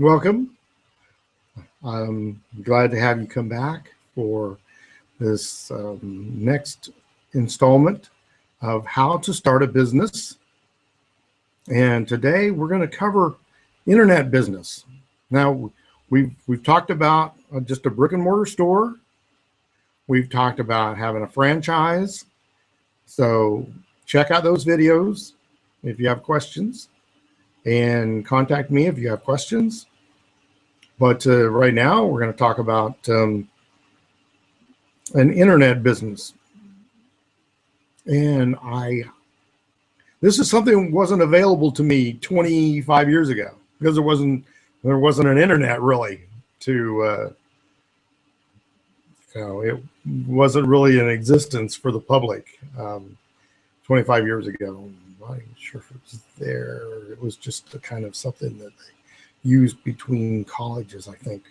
Welcome. I'm glad to have you come back for this next installment of how to start a business. And today we're going to cover internet business. Now, we've talked about just a brick and mortar store. We've talked about having a franchise. So check out those videos if you have questions, and contact me if you have questions. But right now, we're going to talk about an internet business. And this is something that wasn't available to me 25 years ago because there wasn't an internet really it wasn't really in existence for the public 25 years ago. I'm not even sure if it was there. It was just a kind of something that they used between colleges, I think.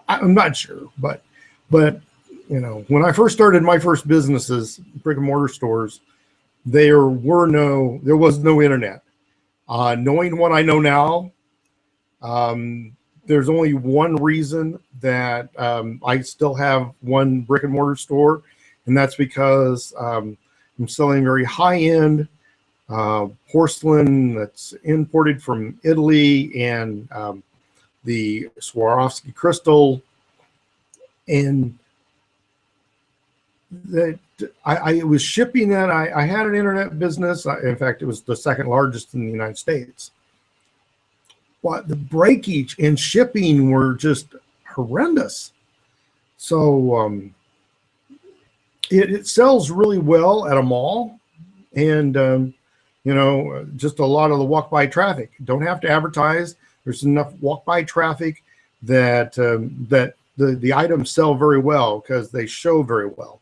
I'm not sure, but when I first started my first businesses, brick and mortar stores, there was no internet. Knowing what I know now, there's only one reason that I still have one brick and mortar store, and that's because I'm selling very high-end porcelain that's imported from Italy, and the Swarovski crystal, and that I was shipping that. I had an internet business. In fact, it was the second largest in the United States. But the breakage in shipping were just horrendous. So it sells really well at a mall, and just a lot of the walk-by traffic. Don't have to advertise. There's enough walk-by traffic that the items sell very well because they show very well.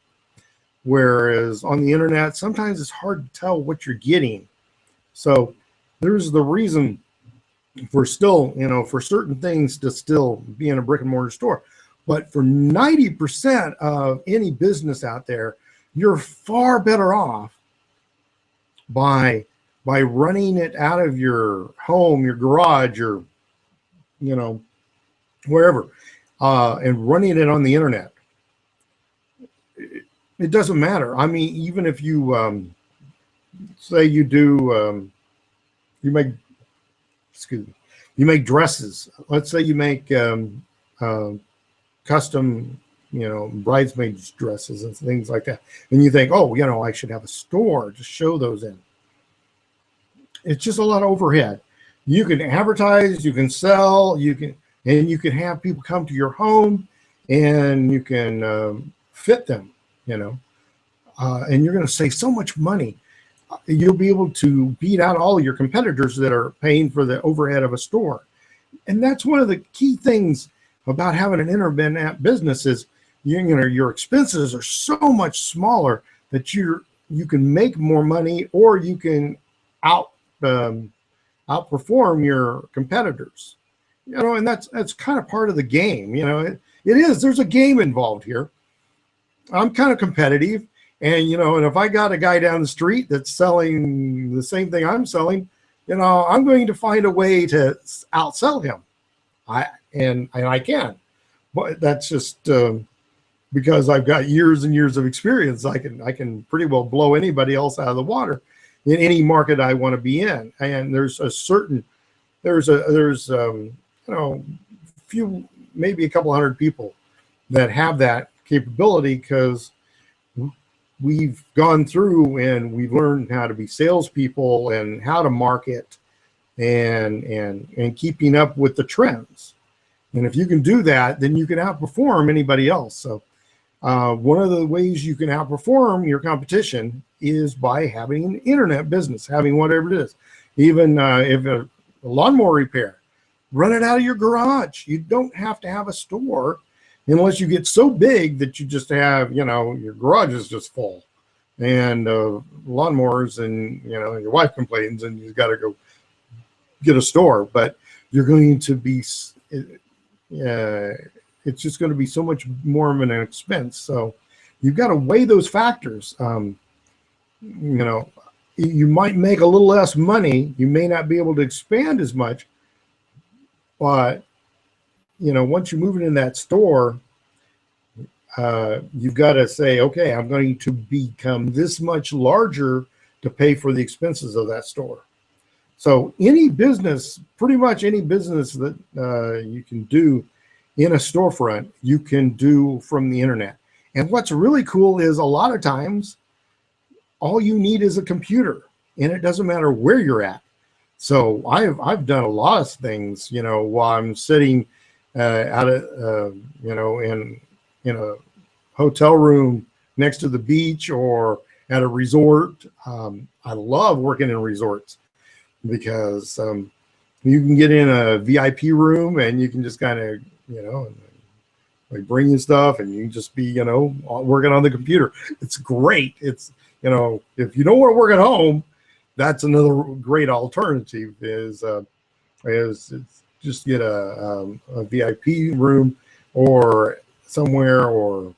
Whereas on the internet, sometimes it's hard to tell what you're getting. So there's the reason for still, for certain things to still be in a brick and mortar store. But for 90% of any business out there, you're far better off by running it out of your home, your garage, your wherever, and running it on the internet. It doesn't matter. I mean, even if you say you do, you make dresses. Let's say you make custom, bridesmaids dresses and things like that, and you think, I should have a store to show those in. It's just a lot of overhead. You can advertise, you can sell, you can have people come to your home, and you can fit them, and you're going to save so much money. You'll be able to beat out all your competitors that are paying for the overhead of a store. And that's one of the key things about having an internet business is, your expenses are so much smaller that you can make more money, or you can outperform your competitors, and that's kind of part of the game. There's a game involved here. I'm kind of competitive, and and if I got a guy down the street that's selling the same thing I'm selling, I'm going to find a way to outsell him. I can, but that's just because I've got years and years of experience. I can pretty well blow anybody else out of the water in any market I want to be in. And there's few, maybe a couple hundred people that have that capability, because we've gone through and we've learned how to be salespeople and how to market and keeping up with the trends. And if you can do that, then you can outperform anybody else. So one of the ways you can outperform your competition is by having an internet business, having whatever it is. Even if a lawnmower repair, run it out of your garage. You don't have to have a store unless you get so big that you just have, your garage is just full, and lawnmowers, and your wife complains and you've got to go get a store. But you're going to be, it's just going to be so much more of an expense. So you've got to weigh those factors. You might make a little less money. You may not be able to expand as much, but once you move it in that store, you've got to say, okay, I'm going to become this much larger to pay for the expenses of that store. So any business, pretty much any business that you can do in a storefront, you can do from the internet. And what's really cool is a lot of times all you need is a computer, and it doesn't matter where you're at. So I've done a lot of things, while I'm sitting out of in a hotel room next to the beach or at a resort. I love working in resorts because you can get in a VIP room and you can just kind of like bring you stuff, and you can just be working on the computer. It's great. It's if you don't want to work at home, that's another great alternative. Is just get a VIP room or somewhere, or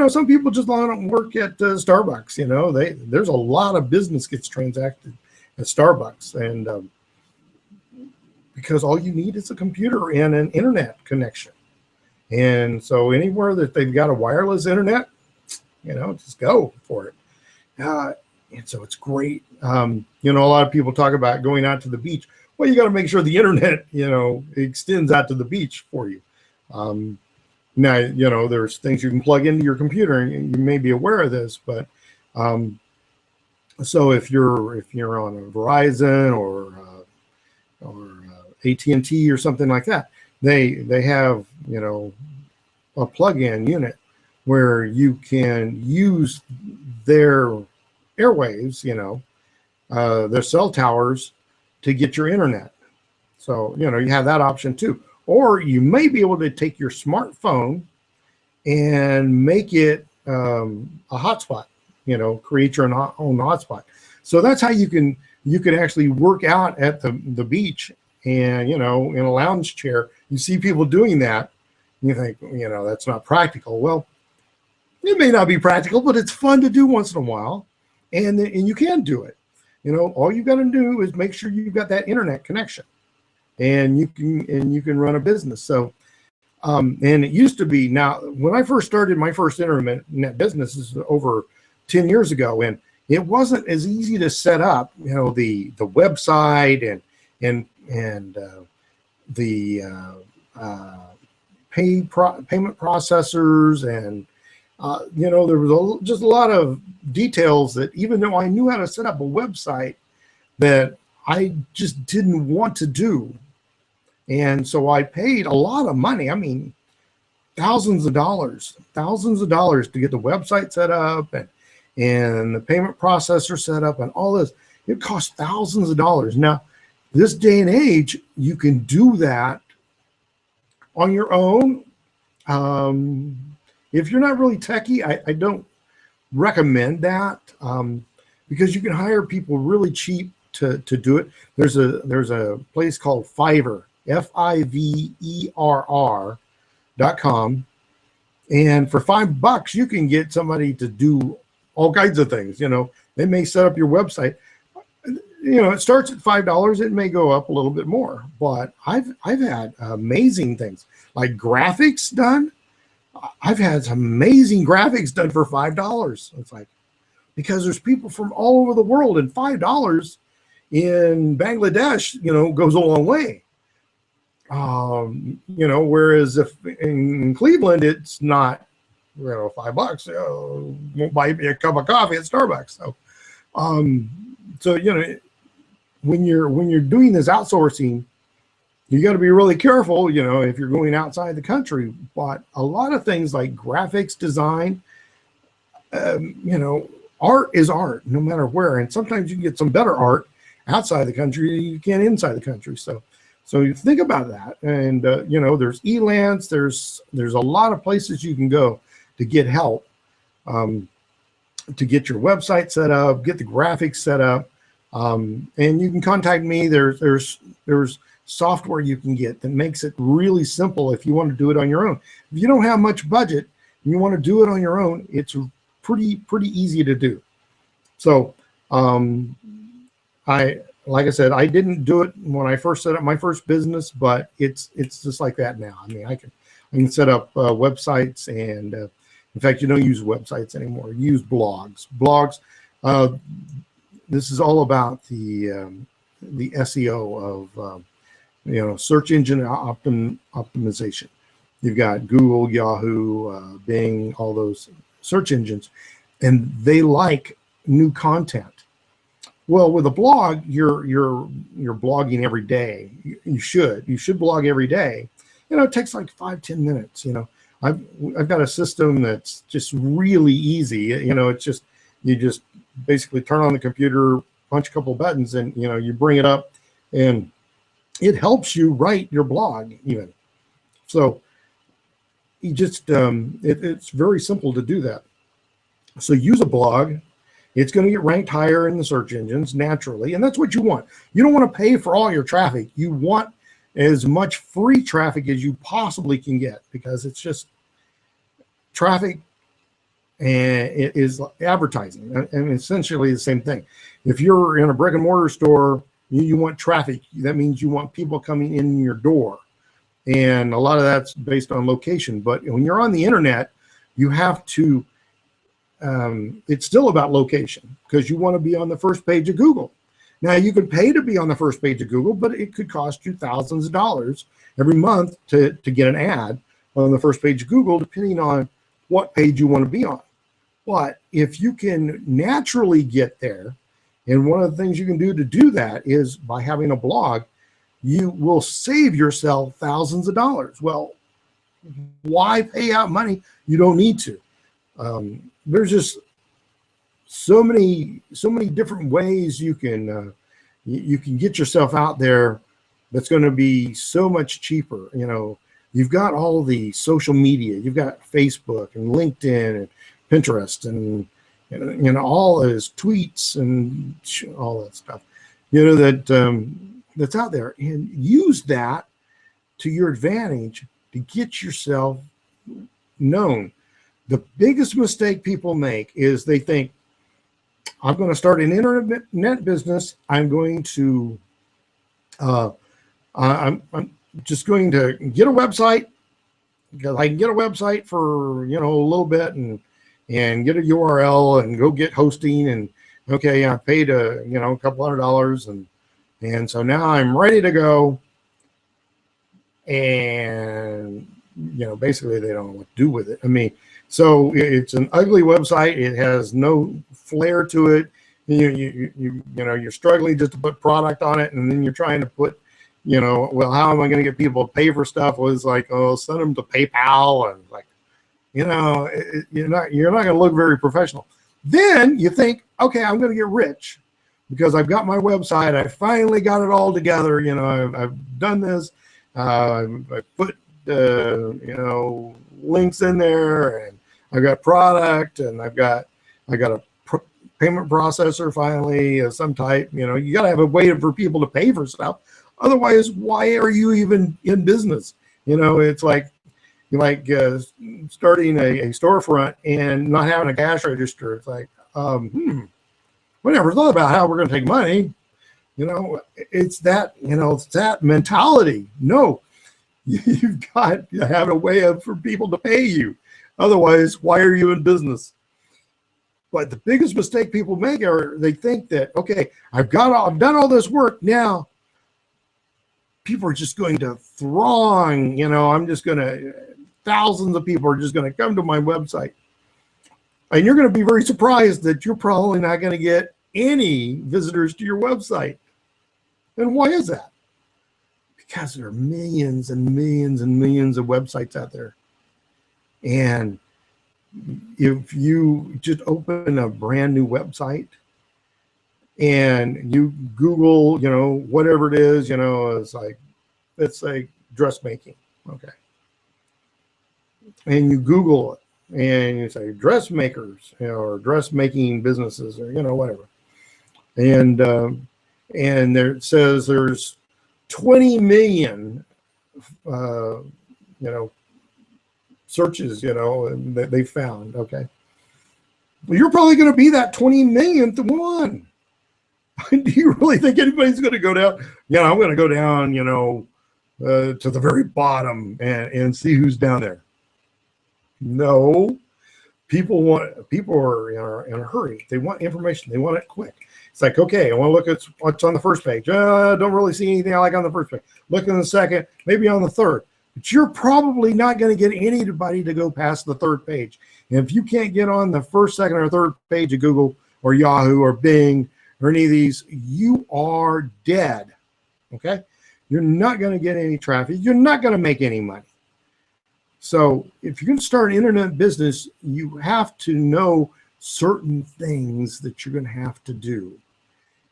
some people just want to work at Starbucks. There's a lot of business gets transacted at Starbucks, and because all you need is a computer and an internet connection. And so anywhere that they've got a wireless internet, just go for it. And so it's great. A lot of people talk about going out to the beach. Well, you got to make sure the internet, extends out to the beach for you. Now, there's things you can plug into your computer, and you may be aware of this, but so if you're on a Verizon or AT&T or something like that, they have a plug-in unit where you can use their airwaves, their cell towers, to get your internet. So you have that option too. Or you may be able to take your smartphone and make it a hotspot, create your own hotspot. So that's how you can actually work out at the beach, and in a lounge chair. You see people doing that, and you think, that's not practical. Well, it may not be practical, but it's fun to do once in a while, and you can do it. All you've got to do is make sure you've got that internet connection, and you can run a business. So, and it used to be, now when I first started my first internet business is over 10 years ago, and it wasn't as easy to set up, the website and the payment processors, and there was just a lot of details that, even though I knew how to set up a website, that I just didn't want to do. And so I paid a lot of money. I mean, thousands of dollars to get the website set up and the payment processor set up and all this. It cost thousands of dollars. Now, this day and age, you can do that on your own. If you're not really techie, I don't recommend that, because you can hire people really cheap to do it. There's a place called Fiverr, Fiverr.com, and for $5 you can get somebody to do all kinds of things. They may set up your website. It starts at $5. It may go up a little bit more, but I've had amazing things like graphics done. I've had some amazing graphics done for $5. It's like, because there's people from all over the world, and $5 in Bangladesh, goes a long way. Whereas if in Cleveland, it's not, $5, won't buy me a cup of coffee at Starbucks. So, when you're doing this outsourcing, you got to be really careful, if you're going outside the country. But a lot of things like graphics design, art is art no matter where. And sometimes you can get some better art outside the country than you can inside the country. So you think about that. And, there's Elance, there's a lot of places you can go to get help, to get your website set up, get the graphics set up. And you can contact me. There's software you can get that makes it really simple if you want to do it on your own. If you don't have much budget and you want to do it on your own, it's pretty easy to do. So I like I said, I didn't do it when I first set up my first business, but it's just like that now. I mean, I can set up websites, and in fact, you don't use websites anymore. You use blogs. Blogs. This is all about the SEO of search engine optimization. You've got Google, Yahoo, Bing, all those search engines, and they like new content. Well, with a blog, you're blogging every day. You should blog every day. It takes like 5-10 minutes. I've got a system that's just really easy. It's just you just basically turn on the computer, punch a couple of buttons, and you bring it up, and it helps you write your blog even. So you just it's very simple to do that. So use a blog. It's going to get ranked higher in the search engines naturally, and that's what you want. You don't want to pay for all your traffic. You want as much free traffic as you possibly can get, because it's just traffic, and it is advertising, and essentially the same thing. If you're in a brick and mortar store, you want traffic. That means you want people coming in your door, and a lot of that's based on location. But when you're on the internet, you have to it's still about location, because you want to be on the first page of Google. Now, you could pay to be on the first page of Google, but it could cost you thousands of dollars every month to get an ad on the first page of Google, depending on what page you want to be on. But if you can naturally get there, and one of the things you can do to do that is by having a blog, you will save yourself thousands of dollars. Well, why pay out money you don't need to? There's just so many different ways you can get yourself out there that's going to be so much cheaper. You've got all the social media. You've got Facebook and LinkedIn and Pinterest and all those tweets and all that stuff, that's out there, and use that to your advantage to get yourself known. The biggest mistake people make is they think, I'm going to start an internet business. I'm going to, I'm just going to get a website, because I can get a website for, a little bit, and get a URL and go get hosting. And okay, I paid a couple $100, and so now I'm ready to go. And, basically they don't know what to do with it. I mean, so it's an ugly website. It has no flair to it. You're struggling just to put product on it, and then you're trying to put, well, how am I going to get people to pay for stuff? Well, it's like, oh, send them to PayPal, and like, you're not going to look very professional. Then you think, okay, I'm going to get rich because I've got my website. I finally got it all together. I've done this. I put links in there, and I've got product, and I got a payment processor finally of some type. You got to have a way for people to pay for stuff. Otherwise, why are you even in business? It's like starting a storefront and not having a cash register. It's like, we never thought about how we're going to take money. It's that mentality. No, you've got to have a way for people to pay you. Otherwise, why are you in business? But the biggest mistake people make are they think that, okay, I've done all this work. Now people are just going to throng, thousands of people are just going to come to my website. And you're going to be very surprised that you're probably not going to get any visitors to your website. And why is that? Because there are millions and millions and millions of websites out there. And if you just open a brand new website and you Google, whatever it is, let's say dressmaking. Okay. And you Google it and you say dressmakers, or dressmaking businesses, or, whatever. And there it says there's 20 million, searches, that they found. Okay. Well, you're probably going to be that 20 millionth one. Do you really think anybody's going to go down? I'm going to go down, to the very bottom and see who's down there. No, people are in a hurry. They want information. They want it quick. It's like, okay, I want to look at what's on the first page. Don't really see anything I like on the first page. Look on the second, maybe on the third. But you're probably not going to get anybody to go past the third page. And if you can't get on the first, second, or third page of Google or Yahoo or Bing or any of these, you are dead. Okay? You're not going to get any traffic. You're not going to make any money. So if you're going to start an internet business, you have to know certain things that you're going to have to do.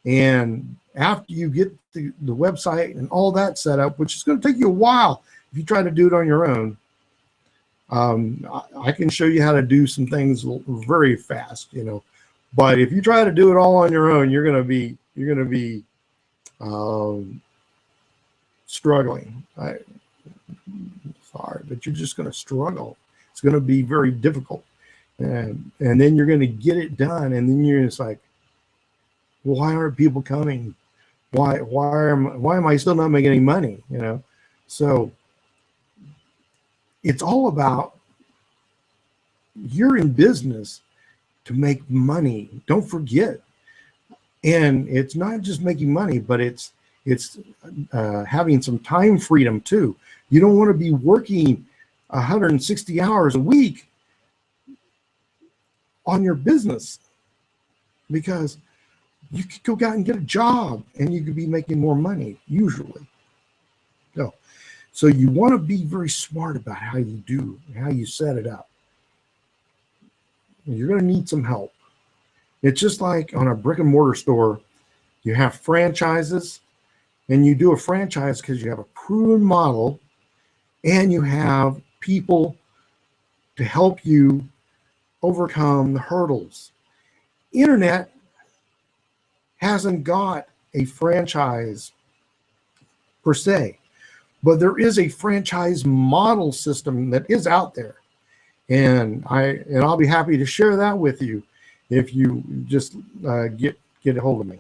And after you get the website and all that set up, which is going to take you a while if you try to do it on your own, I can show you how to do some things very fast, But if you try to do it all on your own, you're going to be struggling. Sorry, but you're just going to struggle. It's going to be very difficult, and then you're going to get it done, and then you're just like, why aren't people coming? Why am I still not making any money? So it's all about, you're in business to make money. Don't forget. And it's not just making money, but it's having some time freedom too. You don't want to be working 160 hours a week on your business, because you could go out and get a job and you could be making more money usually. So you want to be very smart about how you set it up. You're going to need some help. It's just like on a brick and mortar store, you have franchises, and you do a franchise because you have a proven model and you have people to help you overcome the hurdles. Internet hasn't got a franchise per se, but there is a franchise model system that is out there. And I'll be happy to share that with you if you just get a hold of me.